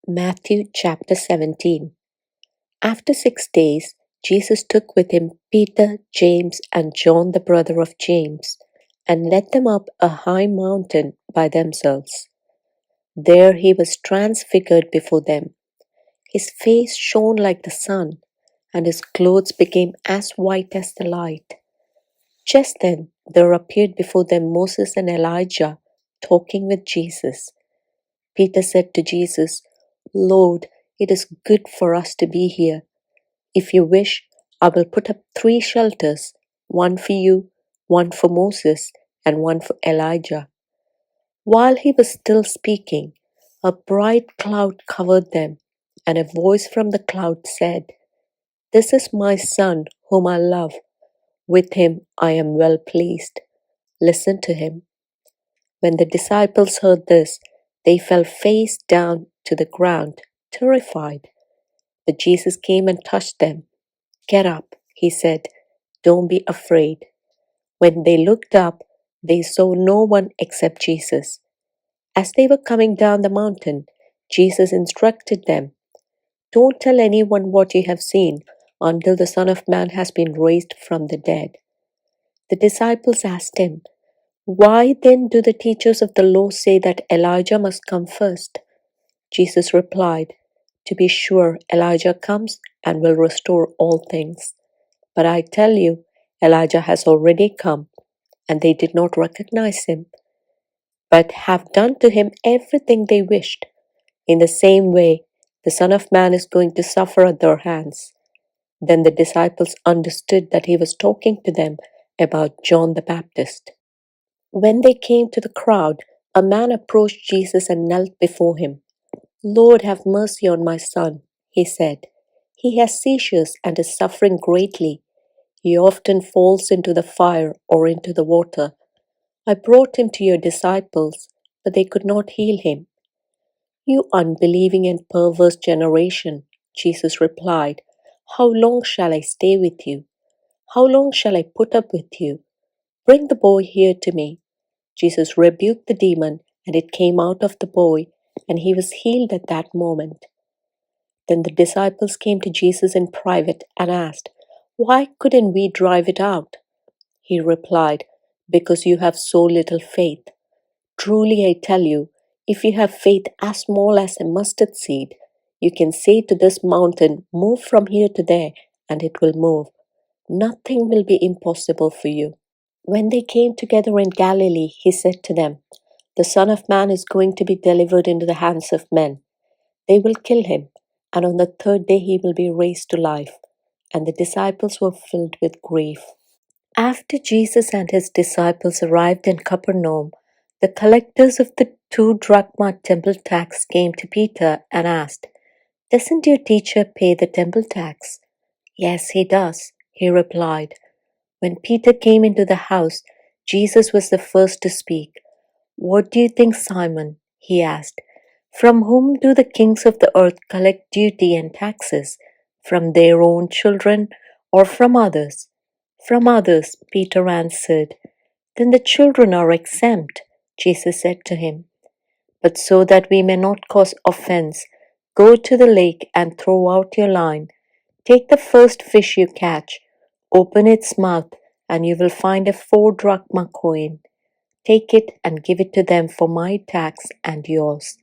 Matthew chapter 17. After 6 days, Jesus took with him Peter, James, and John, the brother of James, and led them up a high mountain by themselves. There he was transfigured before them. His face shone like the sun, and his clothes became as white as the light. Just then there appeared before them Moses and Elijah talking with Jesus. Peter said to Jesus, "Lord, it is good for us to be here. If you wish, I will put up 3 shelters, one for you, one for Moses, and one for Elijah." While he was still speaking, a bright cloud covered them, and a voice from the cloud said, "This is my son whom I love. With him I am well pleased. Listen to him." When the disciples heard this, they fell face down to the ground, terrified. But Jesus came and touched them. "Get up," he said. "Don't be afraid." When they looked up, they saw no one except Jesus. As they were coming down the mountain, Jesus instructed them, "Don't tell anyone what you have seen until the Son of Man has been raised from the dead." The disciples asked him, "Why then do the teachers of the law say that Elijah must come first?" Jesus replied, "To be sure, Elijah comes and will restore all things. But I tell you, Elijah has already come, and they did not recognize him, but have done to him everything they wished. In the same way, the Son of Man is going to suffer at their hands." Then the disciples understood that he was talking to them about John the Baptist. When they came to the crowd, a man approached Jesus and knelt before him. "Lord, have mercy on my son," he said. "He has seizures and is suffering greatly. He often falls into the fire or into the water. I brought him to your disciples, but they could not heal him." "You unbelieving and perverse generation," Jesus replied, "how long shall I stay with you? How long shall I put up with you? Bring the boy here to me." Jesus rebuked the demon, and it came out of the boy, and he was healed at that moment. Then the disciples came to Jesus in private and asked, "Why couldn't we drive it out?" He replied, "Because you have so little faith. Truly I tell you, if you have faith as small as a mustard seed, you can say to this mountain, 'Move from here to there,' and it will move. Nothing will be impossible for you." When they came together in Galilee, he said to them, "The Son of Man is going to be delivered into the hands of men. They will kill him, and on the third day he will be raised to life." And the disciples were filled with grief. After Jesus and his disciples arrived in Capernaum, the collectors of the 2 drachma temple tax came to Peter and asked, "Doesn't your teacher pay the temple tax?" "Yes, he does," he replied. When Peter came into the house, Jesus was the first to speak. "What do you think, Simon?" he asked. "From whom do the kings of the earth collect duty and taxes? From their own children or from others?" "From others," Peter answered. "Then the children are exempt," Jesus said to him. "But so that we may not cause offense, go to the lake and throw out your line. Take the first fish you catch, open its mouth, and you will find a 4 drachma coin. Take it and give it to them for my tax and yours."